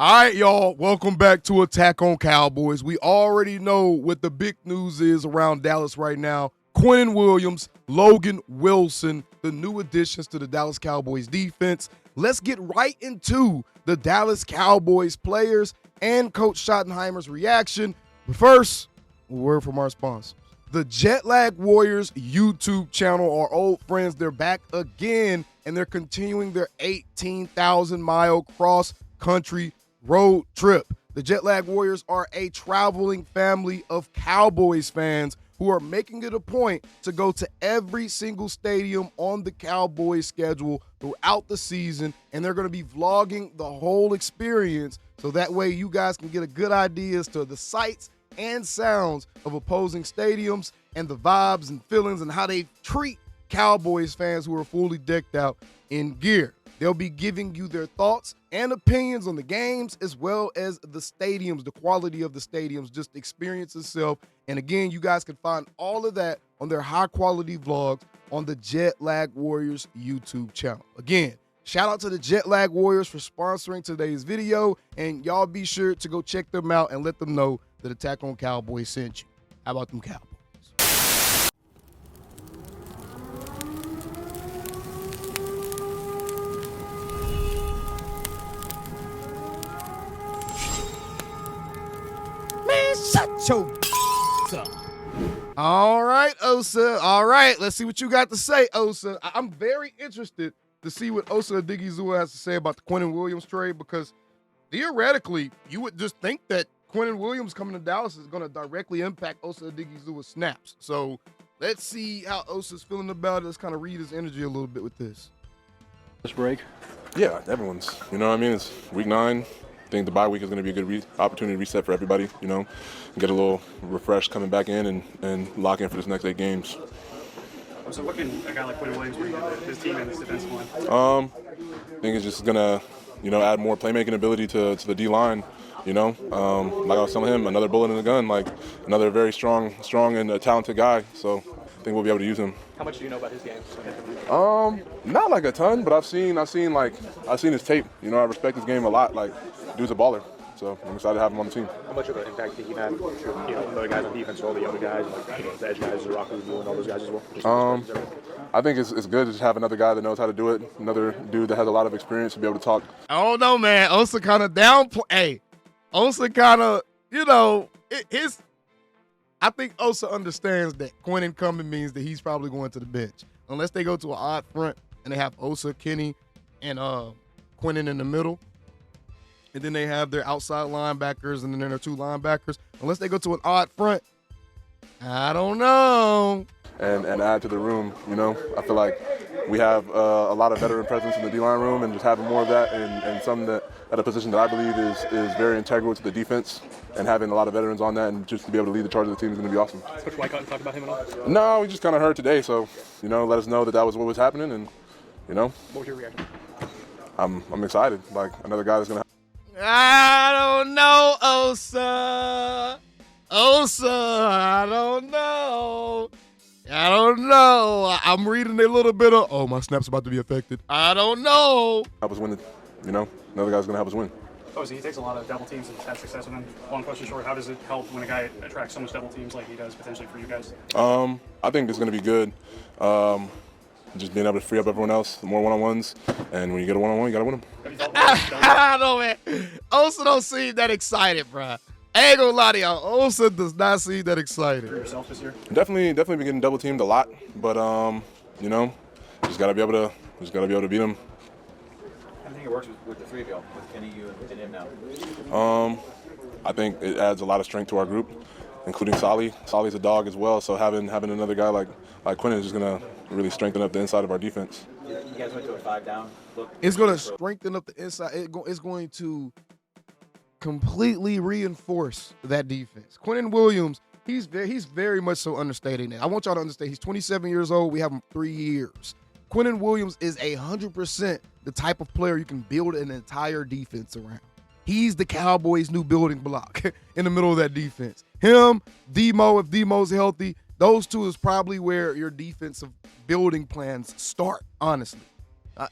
All right, y'all. Welcome back to Attack on Cowboys. We already know what the big news is around Dallas right now. Quinnen Williams, Logan Wilson, the new additions to the Dallas Cowboys defense. Let's get right into the Dallas Cowboys players and Coach Schottenheimer's reaction. But first, a word from our sponsors. The Jet Lag Warriors YouTube channel are old friends. They're back again, and they're continuing their 18,000-mile cross-country road trip. The Jet Lag Warriors are a traveling family of Cowboys fans who are making it a point to go to every single stadium on the Cowboys schedule throughout the season, and they're going to be vlogging the whole experience so that way you guys can get a good idea as to the sights and sounds of opposing stadiums and the vibes and feelings and how they treat Cowboys fans who are fully decked out in gear. They'll be giving you their thoughts and opinions on the games as well as the stadiums, the quality of the stadiums, just the experience itself. And again, you guys can find all of that on their high-quality vlogs on the Jet Lag Warriors YouTube channel. Again, shout out to the Jet Lag Warriors for sponsoring today's video, and y'all be sure to go check them out and let them know that Attack on Cowboys sent you. How about them Cowboys? Shut your up. All right, Osa. All right, let's see what you got to say, Osa. I'm very interested to see what Osa Odighizuwa has to say about the Quinnen Williams trade, because theoretically, you would just think that Quinnen Williams coming to Dallas is going to directly impact Osa Odighizuwa's snaps. So let's see how Osa's feeling about it. Let's kind of read his energy a little bit with this. This break? Yeah, everyone's. You know what I mean? It's week 9. I think the bye week is going to be a good opportunity to reset for everybody, you know, get a little refreshed coming back in and lock in for this next 8 games. So what can a guy like Quinnen Williams bring to his team in this defensive line? I think it's just going to, you know, add more playmaking ability to the D-line, you know. Like I was telling him, another bullet in the gun, like another very strong and talented guy. So I think we'll be able to use him. How much do you know about his game? Not like a ton, but I've seen his tape. You know, I respect his game a lot. Like, dude's a baller. So I'm excited to have him on the team. How much of an impact did he have, you know, the guys on defense, all the younger guys, like, you know, the edge guys, the Rockers, and all those guys as well? I think it's good to just have another guy that knows how to do it, another dude that has a lot of experience to be able to talk. I don't know, man. Osa kind of downplay. Hey, Osa kind of, you know, I think Osa understands that Quinnen coming means that he's probably going to the bench. Unless they go to an odd front and they have Osa, Kenny, and Quinnen in the middle. And then they have their outside linebackers and then their 2 linebackers. Unless they go to an odd front, I don't know. And add to the room, you know. I feel like we have a lot of veteran presence in the D-line room, and just having more of that and some that at a position that I believe is very integral to the defense, and having a lot of veterans on that and just to be able to lead the charge of the team is going to be awesome. Coach Wycott talk about him at all? No, we just kind of heard today, so, you know, let us know that was what was happening, and, you know. What was your reaction? I'm excited. Like, another guy that's going to. I don't know, Osa. I don't know. I'm reading a little bit of, oh, my snap's about to be affected. I don't know. Help us win, you know. Another guy's going to help us win. Oh, so he takes a lot of double teams and has success with them. Long question short, how does it help when a guy attracts so much double teams like he does potentially for you guys? I think it's going to be good. Just being able to free up everyone else, more one-on-ones, and when you get a one-on-one, you got to win them. I don't know, man. Osa don't seem that excited, bro. I ain't gonna lie to y'all. Osa does not seem that excited. For yourself this year? Definitely been getting double teamed a lot, but you know, just gotta be able to beat them. How do you think it works with the 3 of y'all, with Kenny, you, and him now? I think it adds a lot of strength to our group, including Solly. Solly's a dog as well, so having another guy like Quinnen is just gonna really strengthen up the inside of our defense. You guys went to a 5-down look. It's gonna strengthen up the inside. It's going to completely reinforce that defense. Quinnen Williams, he's very much so understating it. I want y'all to understand he's 27 years old. We have him 3 years. Quinnen Williams is 100% the type of player you can build an entire defense around. He's the Cowboys' new building block in the middle of that defense. Him, Demo, if Demo's healthy, those 2 is probably where your defensive building plans start, honestly.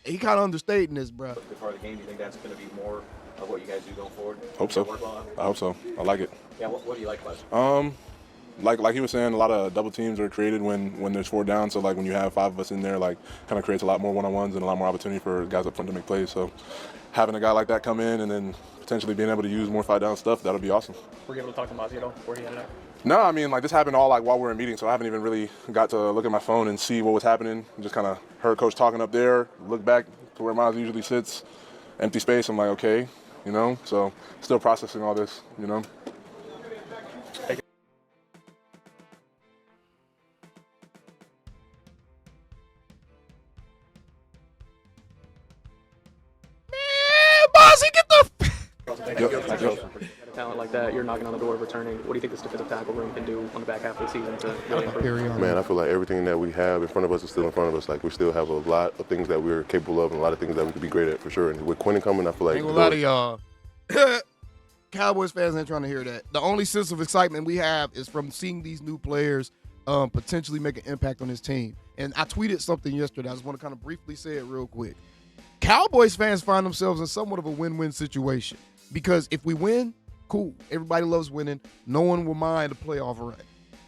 He kind of understating this, bro. The part of the game, do you think that's going to be more of what you guys do going forward? Hope so. Work well? I hope so. I like it. Yeah, what do you like about it? Like he was saying, a lot of double teams are created when there's 4 down. So like when you have 5 of us in there, like kind of creates a lot more one-on-ones and a lot more opportunity for guys up front to make plays. So having a guy like that come in and then potentially being able to use more 5 down stuff, that'll be awesome. Were you able to talk to Mozzie at all before he ended up? No, I mean, like, this happened all, like, while we were in meetings, so I haven't even really got to look at my phone and see what was happening. Just kind of heard Coach talking up there, look back to where Miles usually sits, empty space. I'm like, okay, you know? So still processing all this, you know? Bossy, get the Talent like that, you're knocking on the door of returning. What do you think this defensive tackle room can do on the back half of the season to really improve? Man, I feel like everything that we have in front of us is still in front of us. Like, we still have a lot of things that we're capable of and a lot of things that we could be great at for sure. And with Quinnen coming, I feel like ain't gonna lie to y'all. Cowboys fans ain't trying to hear that. The only sense of excitement we have is from seeing these new players potentially make an impact on this team. And I tweeted something yesterday. I just want to kind of briefly say it real quick. Cowboys fans find themselves in somewhat of a win-win situation because if we win, cool. Everybody loves winning. No one will mind a playoff run.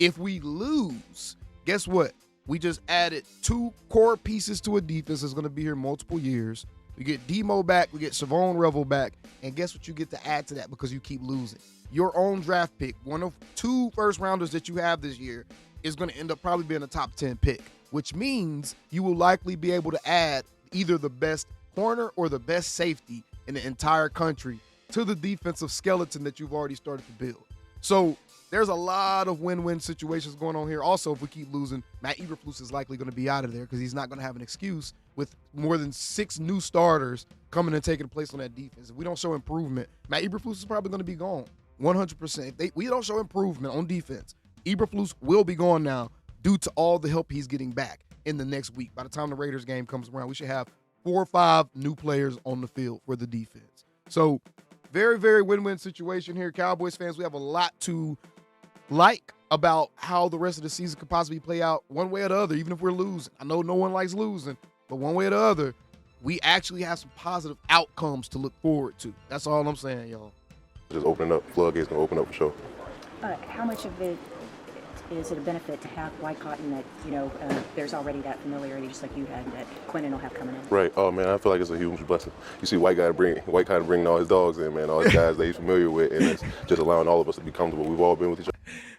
If we lose, guess what? We just added 2 core pieces to a defense that's going to be here multiple years. We get Demo back. We get Savon Revel back. And guess what you get to add to that because you keep losing? Your own draft pick, one of 2 first-rounders that you have this year, is going to end up probably being a top 10 pick, which means you will likely be able to add either the best corner or the best safety in the entire country to the defensive skeleton that you've already started to build. So there's a lot of win-win situations going on here. Also, if we keep losing, Matt Eberflus is likely going to be out of there because he's not going to have an excuse with more than 6 new starters coming and taking place on that defense. If we don't show improvement, Matt Eberflus is probably going to be gone 100%. If we don't show improvement on defense, Eberflus will be gone now due to all the help he's getting back in the next week. By the time the Raiders game comes around, we should have 4 or 5 new players on the field for the defense. So very, very win-win situation here. Cowboys fans, we have a lot to like about how the rest of the season could possibly play out one way or the other, even if we're losing. I know no one likes losing, but one way or the other, we actually have some positive outcomes to look forward to. That's all I'm saying, y'all. Just opening up, floodgates going to open up for sure. How much of it is it a benefit to have White Cotton that, there's already that familiarity just like you had that Quinnen will have coming in? Right. Oh, man, I feel like it's a huge blessing. You see White Cotton bringing all his dogs in, man, all his guys that he's familiar with, and it's just allowing all of us to be comfortable. We've all been with each other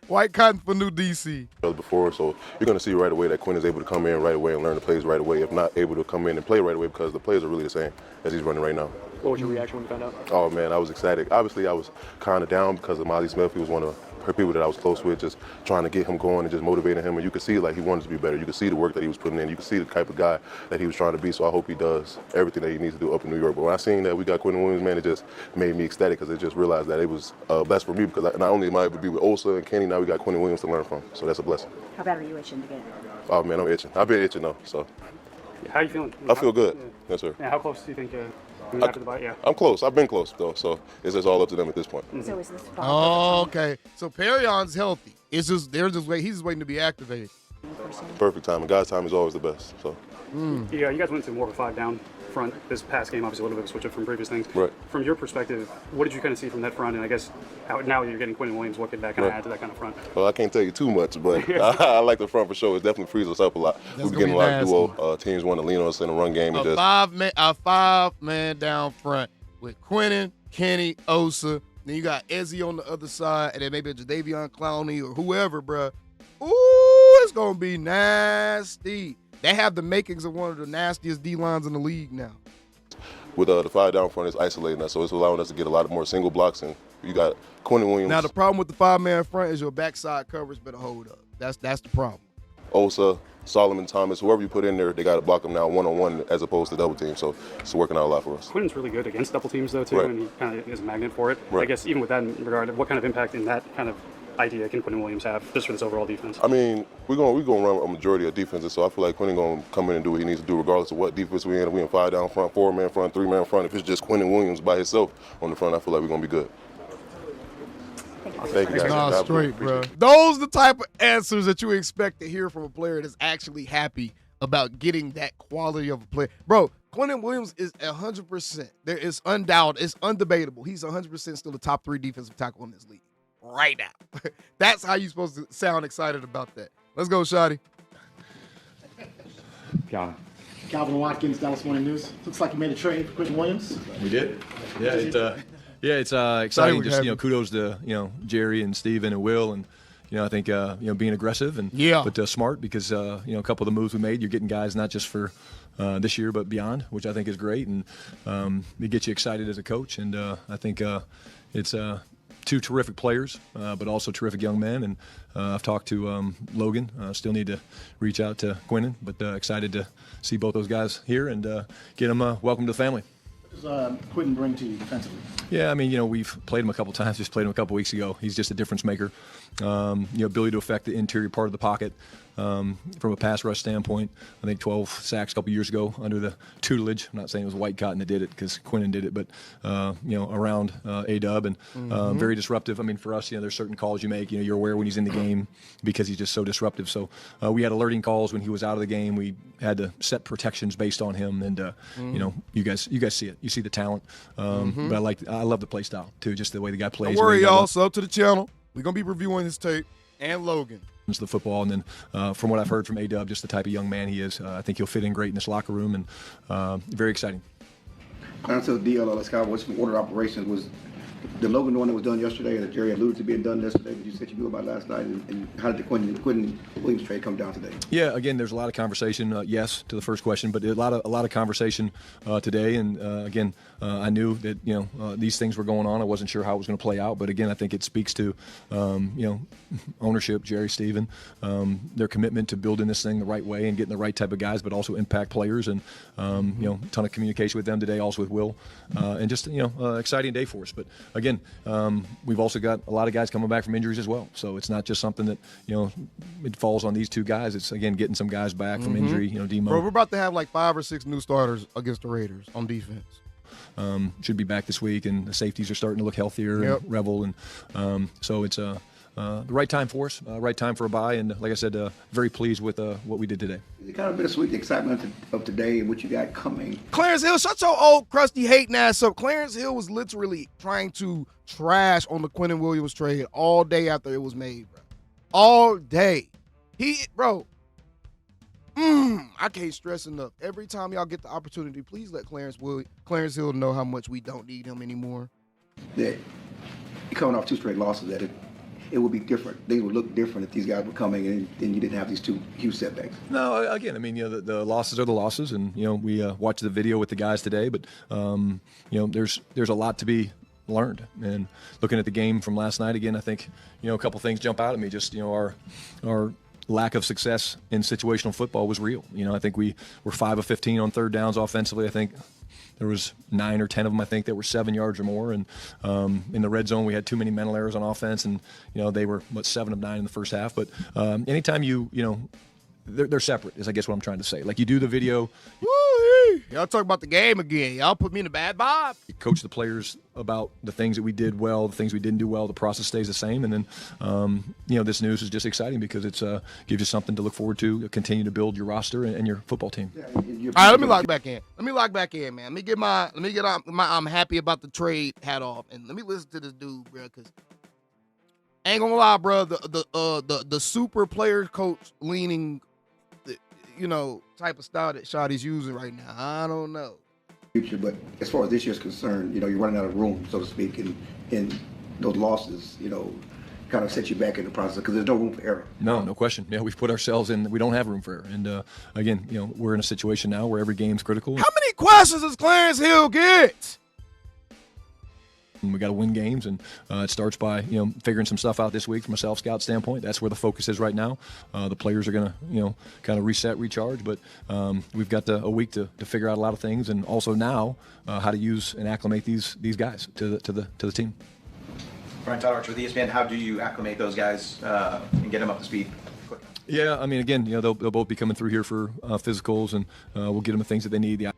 White Cotton for new DC. before, so you're going to see right away that Quinn is able to come in right away and learn the plays right away, if not able to come in and play right away because the plays are really the same as he's running right now. What was your reaction when you found out? Oh, man, I was ecstatic. Obviously, I was kind of down because of Mozzie Smith. He was one of her people that I was close with, just trying to get him going and just motivating him. And you could see, like, he wanted to be better. You could see the work that he was putting in. You could see the type of guy that he was trying to be. So I hope he does everything that he needs to do up in New York. But when I seen that we got Quinnen Williams, man, it just made me ecstatic because it just realized that it was best for me because not only am I able to be with Osa and Kenny, now we got Quinnen Williams to learn from. So that's a blessing. How bad are you itching to get? Oh, man, I'm itching. I've been itching, though, so. How are you feeling? I feel good. Yes, sir. Yeah, how close do you think after the bye? Yeah. I'm close. I've been close, though, so it's just all up to them at this point. So is this Oh, okay. So Perion's healthy. It's just he's just waiting to be activated. Perfect time. And God's time is always the best, so. Yeah, you guys went to more of a 5-down front this past game, obviously a little bit of a switch up from previous things. Right. From your perspective, what did you kind of see from that front? And I guess now that you're getting Quinnen Williams, what could that kind of add to that kind of front? Well, I can't tell you too much, but I like the front for sure. It definitely frees us up a lot. We're getting a lot of duo. Teams want to lean on us in the run game. And A five-man down front with Quinnen, Kenny, Osa. Then you got Ezzy on the other side, and then maybe Jadeveon Clowney or whoever, bruh. Ooh, it's going to be nasty. They have the makings of one of the nastiest D-lines in the league now. With the 5-down front, it's isolating us, so it's allowing us to get a lot more single blocks. And you got Quinnen Williams. Now, the problem with the 5-man front is your backside coverage better hold up. That's the problem. Osa, Solomon Thomas, whoever you put in there, they got to block them now one-on-one as opposed to double team. So it's working out a lot for us. Quinnen's really good against double teams, though, too, Right. and he kind of is a magnet for it. Right. I guess even with that in regard, what kind of impact in that kind of idea can Quinnen Williams have just for this overall defense? I mean, we're gonna run a majority of defenses, so I feel like Quinnen gonna come in and do what he needs to do, regardless of what defense we in. If we in 5-down front, 4-man front, 3-man front. If it's just Quinnen Williams by himself on the front, I feel like we're gonna be good. Thank you, guys. Nah, God straight, bless. bro. Those the type of answers that you expect to hear from a player that's actually happy about getting that quality of a player. Bro, Quinnen Williams is 100%. There is undoubted. It's undebatable. He's 100% still the top 3 defensive tackle in this league right now. That's how you're supposed to sound excited about that. Let's go, Schotty. Calvin Watkins, Dallas Morning News. Looks like you made a trade for Quinnen Williams. We did. Yeah, it's exciting. Just kudos to Jerry and Steven and Will, and I think being aggressive and but smart, because a couple of the moves we made, you're getting guys not just for this year but beyond, which I think is great, and it gets you excited as a coach. And I think it's 2 terrific players, but also terrific young men. And I've talked to Logan. Still need to reach out to Quinnen, but excited to see both those guys here and get them welcome to the family. What does Quinnen bring to you defensively? Yeah, I mean, we've played him a couple times. Just played him a couple weeks ago. He's just a difference maker. Ability to affect the interior part of the pocket. From a pass rush standpoint, I think 12 sacks a couple years ago under the tutelage. I'm not saying it was White Cotton that did it, because Quinnen did it, but around A-Dub, and very disruptive. I mean, for us, there's certain calls you make. You're aware when he's in the game because he's just so disruptive. So we had alerting calls when he was out of the game. We had to set protections based on him, and you guys see it. You see the talent, but I love the play style too. Just the way the guy plays. Don't worry, y'all. Sub to the channel. We're gonna be reviewing his tape and Logan. The football, and then from what I've heard from A-Dub, just the type of young man he is, I think he'll fit in great in this locker room, and very exciting. Clarence Hill, DLLS Cowboys from Order Operations. Was the Logan one that was done yesterday, that Jerry alluded to being done yesterday, that you said you knew about last night, and how did the Quinnen Williams trade come down today? Yeah, again, there's a lot of conversation. Yes, to the first question, but a lot of conversation today, and again, I knew that these things were going on. I wasn't sure how it was going to play out, but again, I think it speaks to ownership, Jerry, Steven, their commitment to building this thing the right way and getting the right type of guys, but also impact players, and a ton of communication with them today, also with Will, and just exciting day for us. But again, we've also got a lot of guys coming back from injuries as well, so it's not just something that it falls on these 2 guys. It's again getting some guys back from injury. Demo. Bro, we're about to have like 5 or 6 new starters against the Raiders on defense. Should be back this week, and the safeties are starting to look healthier. Yep. And Revel, and so it's the right time for us, right time for a bye, and like I said, very pleased with what we did today. Is it kind of bittersweet, the excitement of today and what you got coming? Clarence Hill, shut your old crusty hating ass up. Clarence Hill was literally trying to trash on the Quinnen Williams trade all day after it was made, bro. All day. I can't stress enough. Every time y'all get the opportunity, please let Clarence Hill know how much we don't need him anymore. That you're coming off 2 straight losses, that it would be different. Things would look different if these guys were coming and you didn't have these 2 huge setbacks. No, again, I mean, the losses are the losses, and we watched the video with the guys today, but there's a lot to be learned. And looking at the game from last night again, I think a couple things jump out at me. Just our lack of success in situational football was real. I think we were 5 of 15 on third downs offensively. I think there was 9 or 10 of them, I think, that were 7 yards or more. And in the red zone, we had too many mental errors on offense, and they were 7 of 9 in the first half. But anytime they're separate, is I guess what I'm trying to say. Like, you do the video. Woo-hee. Y'all talk about the game again. Y'all put me in a bad vibe. You coach the players about the things that we did well, the things we didn't do well. The process stays the same. And then, this news is just exciting because it gives you something to look forward to, continue to build your roster and your football team. Yeah, all right, let me lock back in. Man. Let me get my I'm happy about the trade hat off, and let me listen to this dude, bro, because I ain't gonna lie, bro. The super player coach leaning, type of style that Schotty's using right now, I don't know. Future, but as far as this year's concerned, you're running out of room, so to speak, and those losses, kind of set you back in the process because there's no room for error. No question. Yeah, we've put ourselves in. We don't have room for error, and again, we're in a situation now where every game's critical. How many questions does Clarence Hill get? And we got to win games, and it starts by figuring some stuff out this week from a self-scout standpoint. That's where the focus is right now. The players are going to kind of reset, recharge, but we've got a week to figure out a lot of things, and also now how to use and acclimate these guys to the team. Brian Todd Archer with ESPN. How do you acclimate those guys and get them up to speed quick? Yeah, I mean, again, they'll both be coming through here for physicals, and we'll get them the things that they need.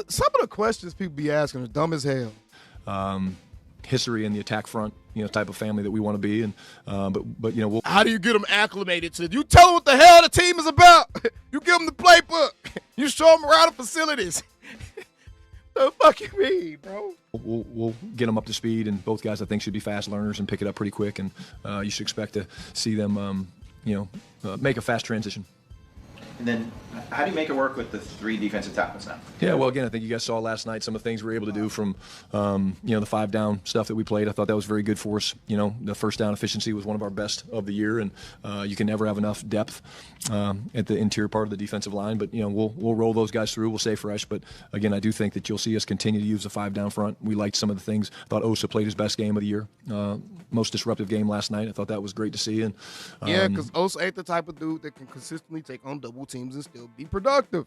Some of the questions people be asking are dumb as hell. history in the attack front, type of family that we want to be. And but we'll. How do you get them acclimated to it? You tell them what the hell the team is about. You give them the playbook. You show them around the facilities. The fuck you mean, bro? We'll get them up to speed, and both guys I think should be fast learners and pick it up pretty quick. And you should expect to see them, make a fast transition. And then, how do you make it work with the 3 defensive tackles now? Yeah, well, again, I think you guys saw last night some of the things we were able to do from, the 5-down stuff that we played. I thought that was very good for us. The first down efficiency was one of our best of the year, and you can never have enough depth at the interior part of the defensive line. But, we'll roll those guys through. We'll stay fresh. But, again, I do think that you'll see us continue to use the 5-down front. We liked some of the things. I thought Osa played his best game of the year. Most disruptive game last night. I thought that was great to see. And yeah, because Osa ain't the type of dude that can consistently take on double teams and still be productive.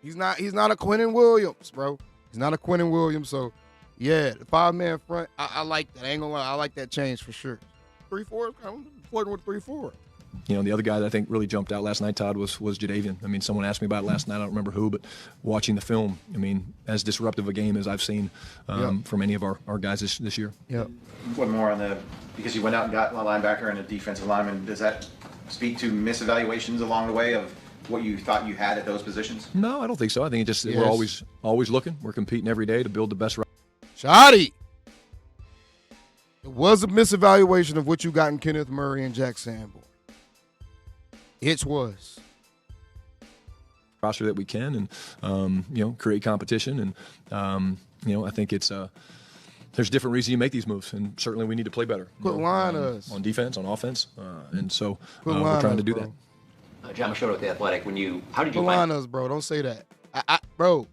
He's not a Quinnen Williams, bro. He's not a Quinnen Williams. So, yeah, the 5-man front, I like that. I ain't gonna lie, I like that change for sure. 3-4, I'm flirting with 3-4. The other guy that I think really jumped out last night, Todd, was Jadeveon. I mean, someone asked me about it last night. I don't remember who, but watching the film, I mean, as disruptive a game as I've seen from any of our guys this year. Yeah. One more because you went out and got a linebacker and a defensive lineman. Does that speak to misevaluations along the way of what you thought you had at those positions? No, I don't think so. I think we're always looking. We're competing every day to build the best. Schotty. It was a misevaluation of what you got in Kenneth Murray and Jack Sanborn. It was. Roster that we can and, create competition. And, I think it's there's different reasons you make these moves. And certainly we need to play better. Quit lying to us. On defense, on offense. And so we're trying to do that. John Schotty with The Athletic. How did you find us, bro? Don't say that. Bro,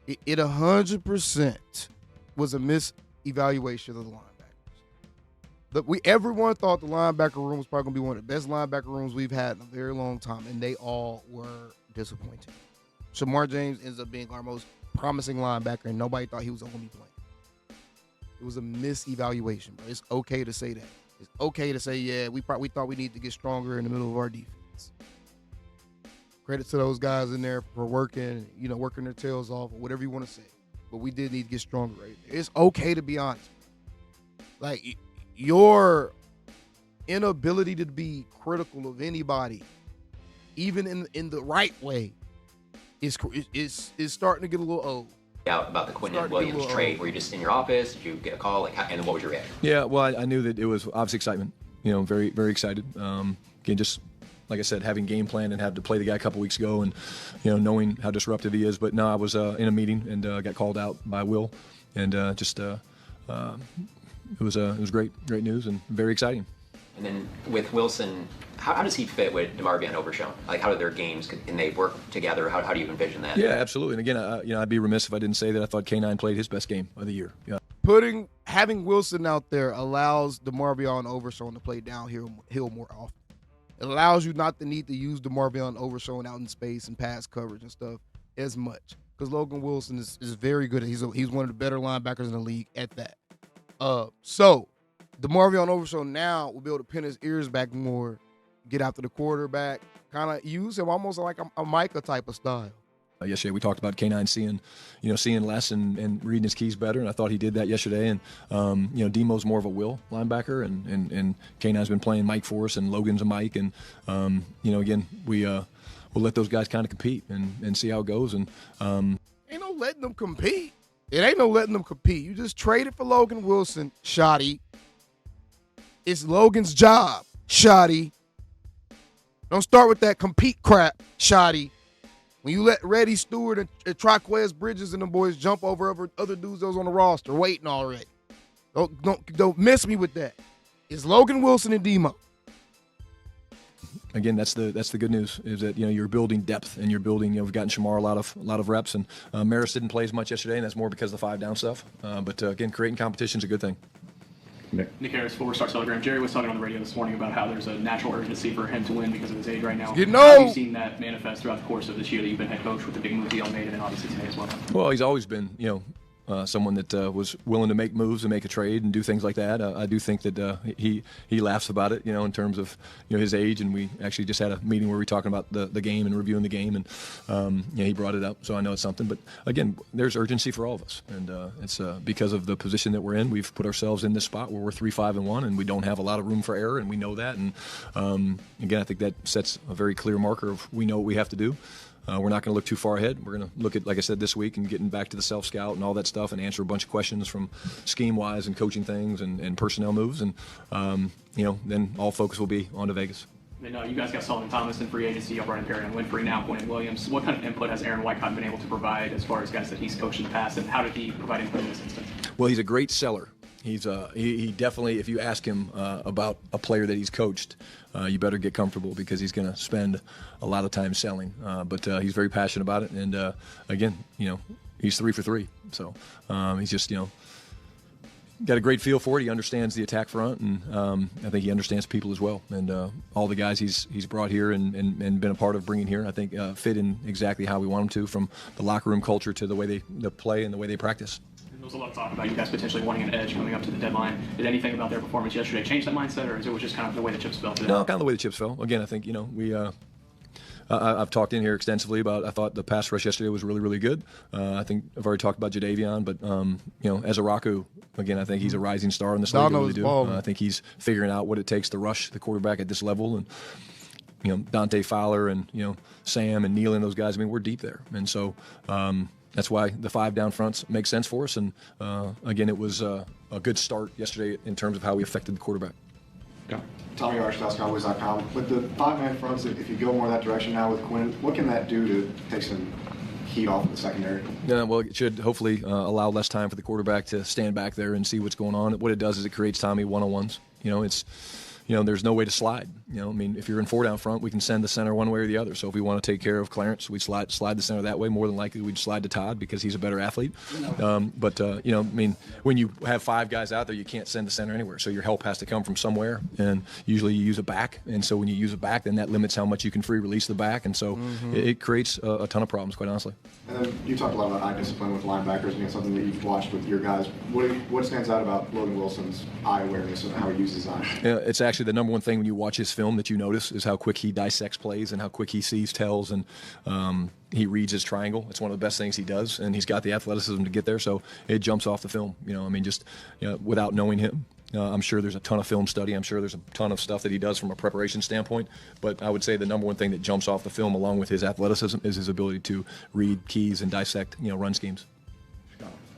it 100% was a misevaluation of the linebackers. Everyone thought the linebacker room was probably going to be one of the best linebacker rooms we've had in a very long time, and they all were disappointing. Shamar James ends up being our most promising linebacker, and nobody thought he was going to be playing. It was a misevaluation, bro. It's okay to say that. It's okay to say, yeah, we thought we need to get stronger in the middle of our defense. Credit to those guys in there for working their tails off, or whatever you want to say. But we did need to get stronger right there. It's okay to be honest. Like, your inability to be critical of anybody, even in the right way, is starting to get a little old. Out about the Quinnen Williams trade? Were you just in your office? Did you get a call? And what was your reaction? Yeah, well, I knew that it was obviously excitement. Very, very excited. Again, just like I said, having game plan and had to play the guy a couple weeks ago, and knowing how disruptive he is. But no, I was in a meeting and got called out by Will, and it was great news and very exciting. And then with Wilson, how does he fit with DeMarvion Overshown? Like, how do their games, and they work together? How do you envision that? Yeah, absolutely. And again, I'd be remiss if I didn't say that I thought K9 played his best game of the year. Yeah. Having Wilson out there allows DeMarvion Overshown to play downhill more often. It allows you not to need to use DeMarvion Overshown out in space and pass coverage and stuff as much, because Logan Wilson is very good. He's one of the better linebackers in the league at that. So DeMarvion Overshown now will be able to pin his ears back more, get after the quarterback, kind of use him almost like a Micah type of style. Yesterday we talked about K9 seeing less and reading his keys better, and I thought he did that yesterday. And Demo's more of a will linebacker, and K9's been playing Mike for us, and Logan's a Mike, and again we'll let those guys kind of compete and see how it goes. And ain't no letting them compete. It ain't no letting them compete. You just traded for Logan Wilson, Schotty. It's Logan's job, Schotty. Don't start with that compete crap, Schotty. When you let Reddy Stewart and Traquez Bridges and them boys jump over other dudes that was on the roster waiting already. Don't miss me with that. It's Logan Wilson and Demo. Again, that's the good news, is that you're building depth, and you're building. We've gotten Shamar a lot of reps, and Maris didn't play as much yesterday, and that's more because of the 5-down stuff. But again, creating competition is a good thing. Nick Harris, 4-Star Telegram. Jerry was talking on the radio this morning about how there's a natural urgency for him to win because of his age right now. How have you seen that manifest throughout the course of this year that you've been head coach with the big move deal made, and then obviously today as well? Well, he's always been, someone that was willing to make moves and make a trade and do things like that. I do think that he laughs about it, in terms of his age. And we actually just had a meeting where we were talking about the game and reviewing the game, and he brought it up. So I know it's something. But again, there's urgency for all of us, and it's because of the position that we're in. We've put ourselves in this spot where we're 3-5-1, and we don't have a lot of room for error, and we know that. And again, I think that sets a very clear marker of we know what we have to do. We're not going to look too far ahead. We're going to look at, like I said, this week and getting back to the self-scout and all that stuff and answer a bunch of questions from scheme-wise and coaching things and personnel moves. And, then all focus will be on to Vegas. And you guys got Sullivan Thomas in free agency, you have Brian Perry and Winfrey, now Quinnen Williams. What kind of input has Aaron Wycott been able to provide as far as guys that he's coached in the past, and how did he provide input in this instance? Well, he's a great seller. He definitely, if you ask him about a player that he's coached, you better get comfortable because he's going to spend a lot of time selling. But he's very passionate about it, and again, he's 3 for 3. So he's just got a great feel for it. He understands the attack front, and I think he understands people as well. And all the guys he's brought here and been a part of bringing here, I think fit in exactly how we want them to, from the locker room culture to the way they play and the way they practice. There was a lot of talk about you guys potentially wanting an edge coming up to the deadline. Did anything about their performance yesterday change that mindset, or is it just kind of the way the chips fell today? No, kind of the way the chips fell. Again, I think I've talked in here extensively about. I thought the pass rush yesterday was really, really good. I think I've already talked about Jadeveon, but as a Raku, again, I think he's a rising star in this league. I really do. I think he's figuring out what it takes to rush the quarterback at this level, and Dante Fowler and Sam and Neal and those guys. I mean, we're deep there, and so. That's why the 5 down fronts make sense for us. And, again, it was a good start yesterday in terms of how we affected the quarterback. Yeah. Tommy Arch, Cowboys.com. With the 5-man fronts, if you go more that direction now with Quinnen, what can that do to take some heat off of the secondary? Yeah, well, it should hopefully allow less time for the quarterback to stand back there and see what's going on. What it does is it creates Tommy one-on-ones. There's no way to slide. If you're in 4 down front, we can send the center one way or the other. So if we want to take care of Clarence, we slide the center that way. More than likely, we'd slide to Todd because he's a better athlete. When you have 5 guys out there, you can't send the center anywhere. So your help has to come from somewhere, and usually you use a back. And so when you use a back, then that limits how much you can free release the back. And so it creates a ton of problems, quite honestly. And then you talked a lot about eye discipline with linebackers, and it's something that you've watched with your guys. What stands out about Logan Wilson's eye awareness and how he uses his eye? Yeah, it's actually the number one thing when you watch his film that you notice is how quick he dissects plays and how quick he sees tells, and he reads his triangle. It's one of the best things he does, and he's got the athleticism to get there, so it jumps off the film. Without knowing him, I'm sure there's a ton of film study. I'm sure there's a ton of stuff that he does from a preparation standpoint, but I would say the number one thing that jumps off the film along with his athleticism is his ability to read keys and dissect run schemes.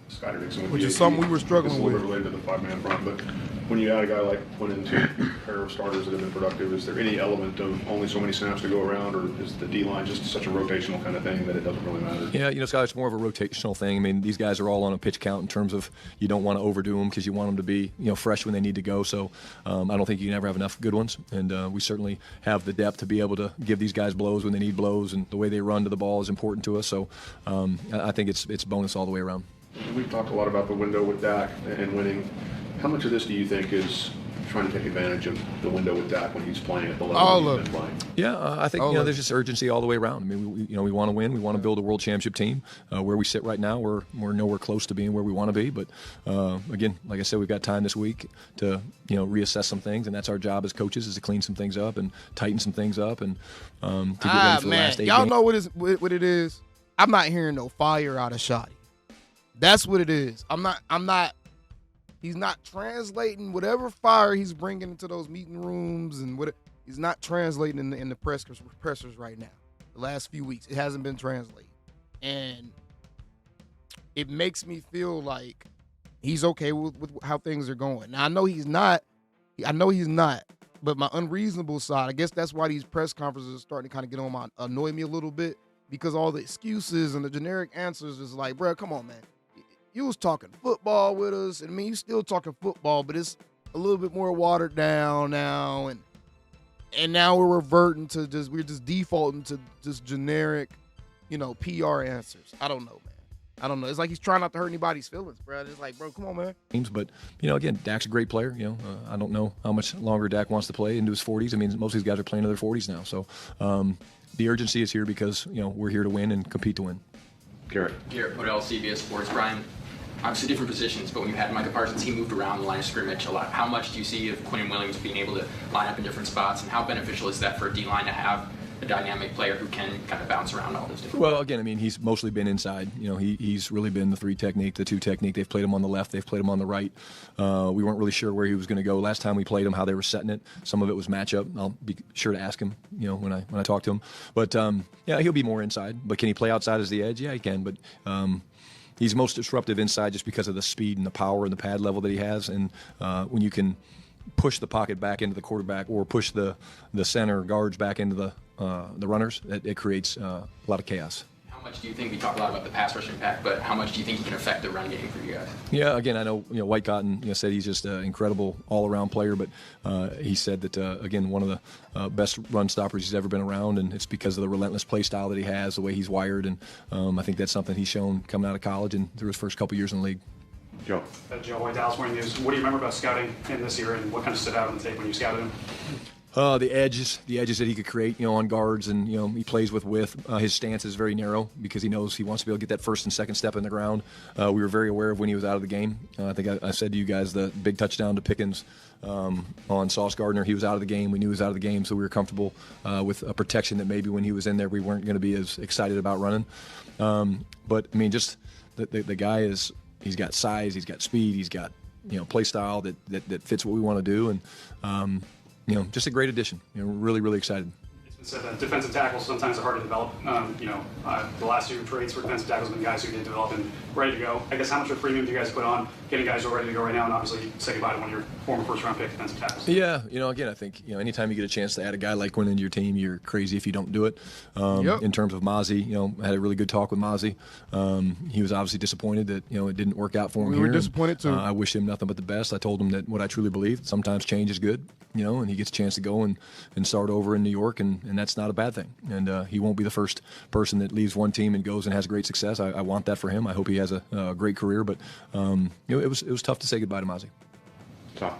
Scotty Dixon, which is something we were struggling with. This is a little bit related to the 5-man front, but when you add a guy like Quinnen to a pair of starters that have been productive, is there any element of only so many snaps to go around, or is the D-line just such a rotational kind of thing that it doesn't really matter? Yeah, Scott, it's more of a rotational thing. These guys are all on a pitch count in terms of you don't want to overdo them because you want them to be, fresh when they need to go. So I don't think you can ever have enough good ones, and we certainly have the depth to be able to give these guys blows when they need blows, and the way they run to the ball is important to us. So I think it's bonus all the way around. We've talked a lot about the window with Dak and winning. How much of this do you think is trying to take advantage of the window with Dak when he's playing at the level he's been playing? Yeah, I think there's just urgency all the way around. We want to win. We want to build a world championship team. Where we sit right now, we're nowhere close to being where we want to be. But again, like I said, we've got time this week to reassess some things, and that's our job as coaches is to clean some things up and tighten some things up and to get ready for the last 8 y'all games. know what it is. I'm not hearing no fire out of Schotty. That's what it is. He's not translating whatever fire he's bringing into those meeting rooms and he's not translating in the pressers right now. The last few weeks, it hasn't been translated. And it makes me feel like he's okay with how things are going. Now, I know he's not, but my unreasonable side, I guess that's why these press conferences are starting to kind of annoy me a little bit, because all the excuses and the generic answers is like, bro, come on, man. You was talking football with us, and you still talking football, but it's a little bit more watered down now, and now we're reverting to we're defaulting to just generic, PR answers. I don't know, man. I don't know. It's like he's trying not to hurt anybody's feelings, bro. It's like, bro, come on, man. But, again, Dak's a great player. I don't know how much longer Dak wants to play into his 40s. Most of these guys are playing in their 40s now. So the urgency is here because, we're here to win and compete to win. Garrett, Podell, CBS Sports. Brian, obviously different positions, but when you had Micah Parsons, he moved around the line of scrimmage a lot. How much do you see of Quinnen Williams being able to line up in different spots, and how beneficial is that for a D-line to have a dynamic player who can kind of bounce around all those different. Well, again, I mean, he's mostly been inside. You know, he's really been the 3 technique, the 2 technique. They've played him on the left, they've played him on the right. We weren't really sure where he was going to go last time we played him, how they were setting it. Some of it was matchup. I'll be sure to ask him, you know, when I talk to him. But yeah, he'll be more inside. But can he play outside as the edge? Yeah, he can. But he's most disruptive inside just because of the speed and the power and the pad level that he has. And when you can push the pocket back into the quarterback or push the center guards back into the runners, it creates a lot of chaos. How much do you think, we talk a lot about the pass rush impact, but how much do you think he can affect the run game for you guys? Yeah, again, I know, you know, White Cotton, you know, said he's just an incredible all-around player, but he said that, again, one of the best run stoppers he's ever been around, and it's because of the relentless play style that he has, the way he's wired, and I think that's something he's shown coming out of college and through his first couple years in the league. Joe. Joe White, Dallas Morning News. What do you remember about scouting him this year, and what kind of stood out on the tape when you scouted him? The edges that he could create, you know, on guards, and you know, he plays with width. His stance is very narrow because he knows he wants to be able to get that first and second step in the ground. We were very aware of when he was out of the game. I think I said to you guys the big touchdown to Pickens on Sauce Gardner. He was out of the game. We knew he was out of the game, so we were comfortable with a protection that maybe when he was in there we weren't going to be as excited about running. But I mean, just the guy he's got size, he's got speed, he's got, you know, play style that fits what we want to do, and you know, just a great addition. You know, really, really excited. It's been said that defensive tackles sometimes are hard to develop. You know, the last 2 trades for defensive tackles have been guys who did develop and ready to go. I guess how much of a premium do you guys put on getting guys who are ready to go right now, and obviously say goodbye to one of your former first-round pick defensive tackles? Yeah, you know, again, I think, you know, anytime you get a chance to add a guy like Quinnen into your team, you're crazy if you don't do it. In terms of Mozzie, you know, I had a really good talk with Mozzie. He was obviously disappointed that, you know, it didn't work out for him here. We were disappointed too. I wish him nothing but the best. I told him that what I truly believe, sometimes change is good, you know, and he gets a chance to go and start over in New York, and that's not a bad thing. And he won't be the first person that leaves one team and goes and has great success. I want that for him. I hope he has a great career, but you know, it was tough to say goodbye to Mozzie. Tom.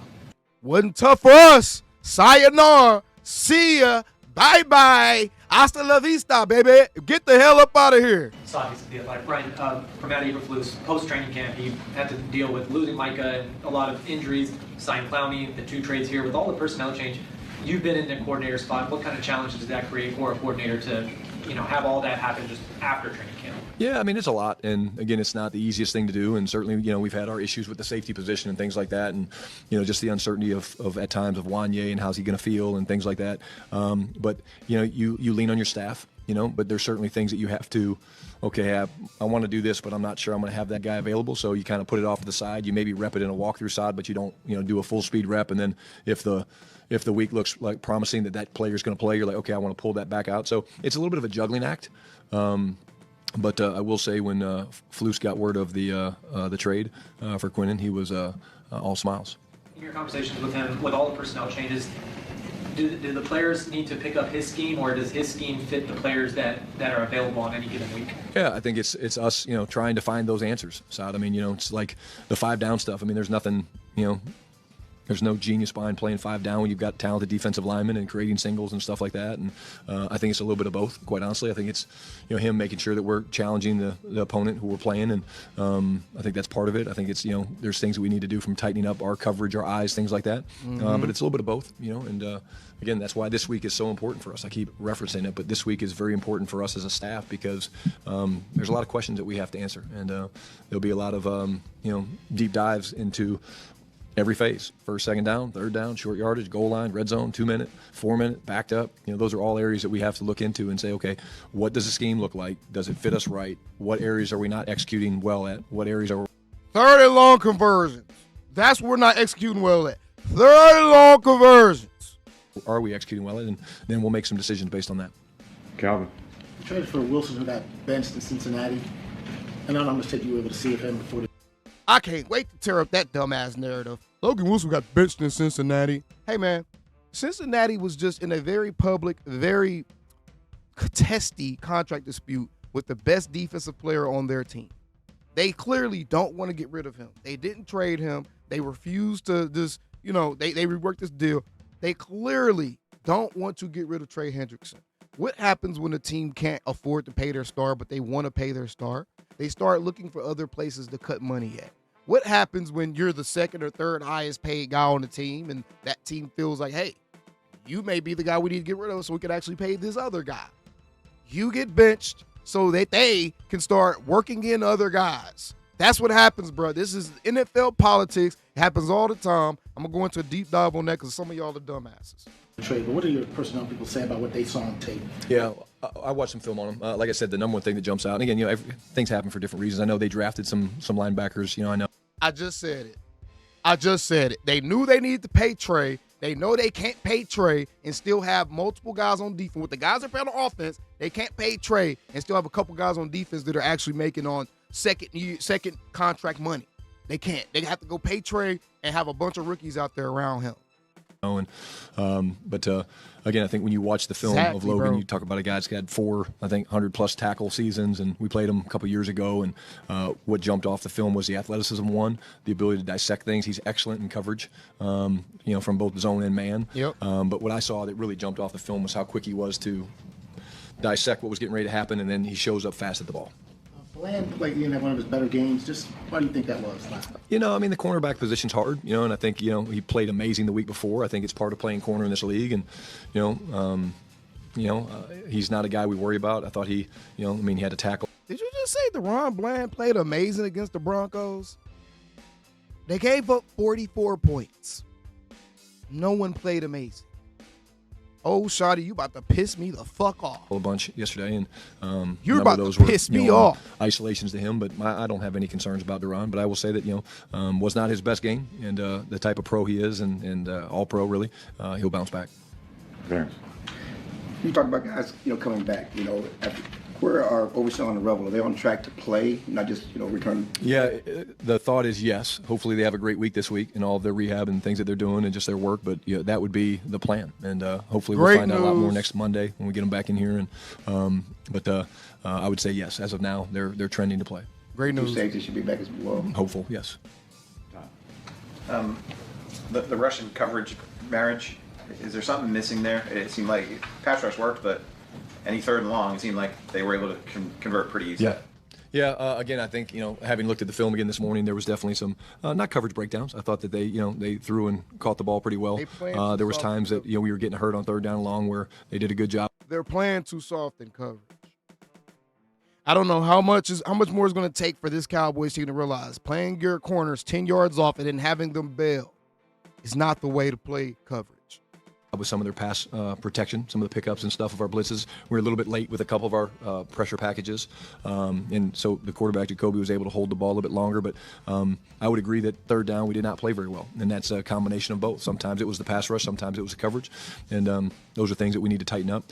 Wasn't tough for us. Sayonara. See ya. Bye-bye. Hasta la vista, baby. Get the hell up out of here. Schotty's the Athletic. Brian, from Matt Eberflus, post-training camp, he had to deal with losing Micah and a lot of injuries, signed Clowney, the 2 trades here. With all the personnel change, you've been in the coordinator spot. What kind of challenges does that create for a coordinator to, you know, have all that happen just after training camp? Yeah, I mean, it's a lot, and again, it's not the easiest thing to do, and certainly, you know, we've had our issues with the safety position and things like that, and, you know, just the uncertainty of at times of Wanye and how's he going to feel and things like that. But, you know, you lean on your staff, you know, but there's certainly things that you have to, okay, I want to do this, but I'm not sure I'm going to have that guy available, so you kind of put it off to the side. You maybe rep it in a walkthrough side, but you don't, you know, do a full speed rep, and then if the week looks like promising that player's going to play, you're like, okay, I want to pull that back out. So it's a little bit of a juggling act. But I will say when Flus got word of the trade for Quinnen, he was all smiles. In your conversations with him, with all the personnel changes, do the players need to pick up his scheme, or does his scheme fit the players that are available on any given week? Yeah, I think it's us, you know, trying to find those answers, Saad. I mean, you know, it's like the 5 down stuff. I mean, there's nothing, you know, there's no genius behind playing 5 down when you've got talented defensive linemen and creating singles and stuff like that. And I think it's a little bit of both, quite honestly. I think it's, you know, him making sure that we're challenging the opponent who we're playing, and I think that's part of it. I think it's, you know, there's things that we need to do from tightening up our coverage, our eyes, things like that. But it's a little bit of both, you know. And again, that's why this week is so important for us. I keep referencing it, but this week is very important for us as a staff because there's a lot of questions that we have to answer, and there'll be a lot of you know, deep dives into every phase: first, second down, third down, short yardage, goal line, red zone, 2 minute, 4 minute, backed up. You know, those are all areas that we have to look into and say, okay, what does the scheme look like? Does it fit us right? What areas are we not executing well at? What areas are we... 3rd and long conversions. That's what we're not executing well at. 3rd and long conversions. Are we executing well at? And then we'll make some decisions based on that. Calvin. You traded for Wilson, who got benched in Cincinnati. And I don't know how much tape you were able to see of him before the... I can't wait to tear up that dumbass narrative. Logan Wilson got benched in Cincinnati. Hey, man, Cincinnati was just in a very public, very testy contract dispute with the best defensive player on their team. They clearly don't want to get rid of him. They didn't trade him. They refused to just, you know, they reworked this deal. They clearly don't want to get rid of Trey Hendrickson. What happens when a team can't afford to pay their star, but they want to pay their star? they start looking for other places to cut money at. What happens when you're the second or third highest paid guy on the team and that team feels like, hey, you may be the guy we need to get rid of so we could actually pay this other guy? You get benched so that they can start working in other guys. That's what happens, bro. This is NFL politics. It happens all the time. I'm going to go into a deep dive on that because some of y'all are dumbasses. Trade, but what do your personnel people say about what they saw on tape? Yeah, I watched some film on them. Like I said, the number one thing that jumps out, and again, things happen for different reasons. I know they drafted some linebackers. I know. I just said it. They knew they needed to pay Trey. They know they can't pay Trey and still have multiple guys on defense. With the guys that play on offense, they can't pay Trey and still have a couple guys on defense that are actually making on second contract money. They can't. They have to go pay Trey and have a bunch of rookies out there around him. But again, I think when you watch the film of Logan, you talk about a guy that's had 4, I think, 100-plus tackle seasons, and we played him a couple years ago, and what jumped off the film was the athleticism, the ability to dissect things. He's excellent in coverage, from both zone and man. Yep. But what I saw that really jumped off the film was how quick he was to dissect what was getting ready to happen, and then he shows up fast at the ball. Bland played in one of his better games. Just why do you think that was last night? The cornerback position's hard, and I think, he played amazing the week before. I think it's part of playing corner in this league, and, he's not a guy we worry about. I thought he had a tackle. Did you just say DaRon Bland played amazing against the Broncos? They gave up 44 points. No one played amazing. Oh, Schotty, you about to piss me the fuck off. A bunch yesterday, and you're about to piss me off. Isolations to him, but I don't have any concerns about DaRon. But I will say that was not his best game, and the type of pro he is, and all pro really, he'll bounce back. Thanks. You talk about guys, coming back. Where are Overshawn and Rebel? Are they on track to play, not just return? Yeah, the thought is yes. Hopefully they have a great week this week and all of their rehab and things that they're doing and just their work. But that would be the plan, and hopefully we'll find out a lot more next Monday when we get them back in here. And I would say yes. As of now, they're trending to play. Great news. Safety should be back as well. Hopeful, yes. The Russian coverage marriage, is there something missing there? It seemed like pass rush worked, but any third and long, it seemed like they were able to convert pretty easily. Yeah. Again, I think having looked at the film again this morning, there was definitely some not coverage breakdowns. I thought that they threw and caught the ball pretty well. There was times that we were getting hurt on third down and long where they did a good job. They're playing too soft in coverage. I don't know how much more is going to take for this Cowboys team to realize playing your corners 10 yards off and then having them bail is not the way to play coverage. With some of their pass protection, some of the pickups and stuff of our blitzes. We were a little bit late with a couple of our pressure packages. And so the quarterback, Jacoby, was able to hold the ball a little bit longer. But I would agree that third down, we did not play very well. And that's a combination of both. Sometimes it was the pass rush, sometimes it was the coverage. And those are things that we need to tighten up.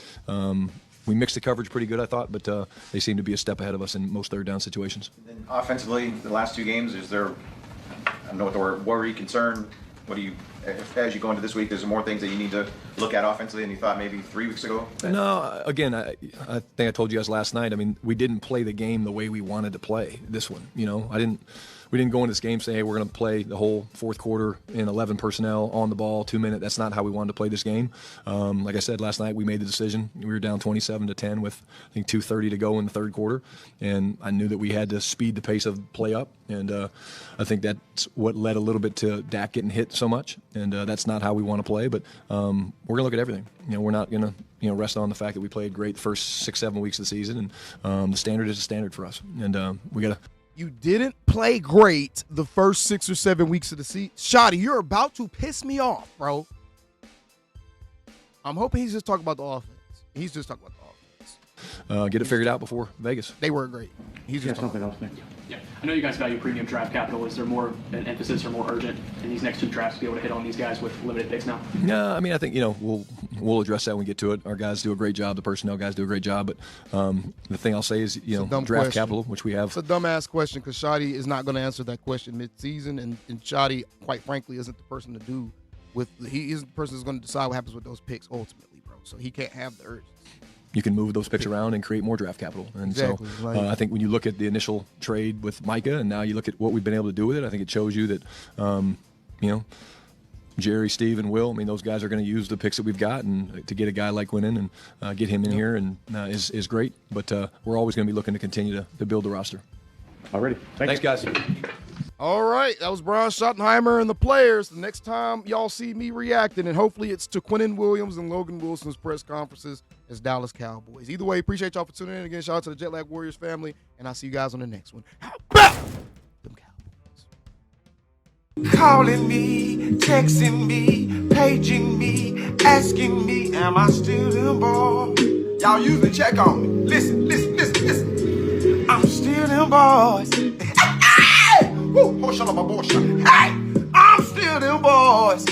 We mixed the coverage pretty good, I thought, but they seem to be a step ahead of us in most third down situations. And offensively, the last 2 games, is there, I don't know what the word, worry, concern? What do you, as you go into this week, there's more things that you need to look at offensively than you thought maybe 3 weeks ago? No, again, I think I told you guys last night. I mean, we didn't play the game the way we wanted to play this one. We didn't go into this game saying, hey, we're going to play the whole fourth quarter in 11 personnel on the ball, 2 minute. That's not how we wanted to play this game. Like I said, last night we made the decision. We were down 27-10 with, I think, 2:30 to go in the third quarter. And I knew that we had to speed the pace of play up. And I think that's what led a little bit to Dak getting hit so much. And that's not how we want to play. But we're going to look at everything. We're not going to rest on the fact that we played great the first 6-7 weeks of the season. And the standard is a standard for us. And we got to. You didn't play great the first 6 or 7 weeks of the season. Schotty, you're about to piss me off, bro. I'm hoping he's just talking about the offense. He's just talking about the offense. Get it figured out before Vegas. They were great. He's just something else, man. Yeah, I know you guys value premium draft capital. Is there more an emphasis or more urgent in these next 2 drafts to be able to hit on these guys with limited picks now? No, I mean, I think, we'll address that when we get to it. Our guys do a great job. The personnel guys do a great job. But the thing I'll say is, draft question. capital, which we have. It's a dumbass question because Schotty is not going to answer that question mid-season. And Schotty, quite frankly, isn't the person to do with – he isn't the person that's going to decide what happens with those picks ultimately, bro. So he can't have the urge. You can move those picks around and create more draft capital. And exactly. So I think when you look at the initial trade with Micah and now you look at what we've been able to do with it, I think it shows you that, Jerry, Steve, and Will, I mean, those guys are going to use the picks that we've got, and to get a guy like Quinnen and get him in here and is great. But we're always going to be looking to continue to build the roster. Alrighty. Thanks, guys. All right, that was Brian Schottenheimer and the players. The next time y'all see me reacting, and hopefully it's to Quinnen Williams and Logan Wilson's press conferences as Dallas Cowboys. Either way, appreciate y'all for tuning in. Again, shout out to the Jet Lag Warriors family, and I'll see you guys on the next one. How about them Cowboys? Calling me, texting me, paging me, asking me, am I still them boys? Y'all usually check on me. Listen. I'm still them boys. Hey! Woo! Hey! I'm still them boys.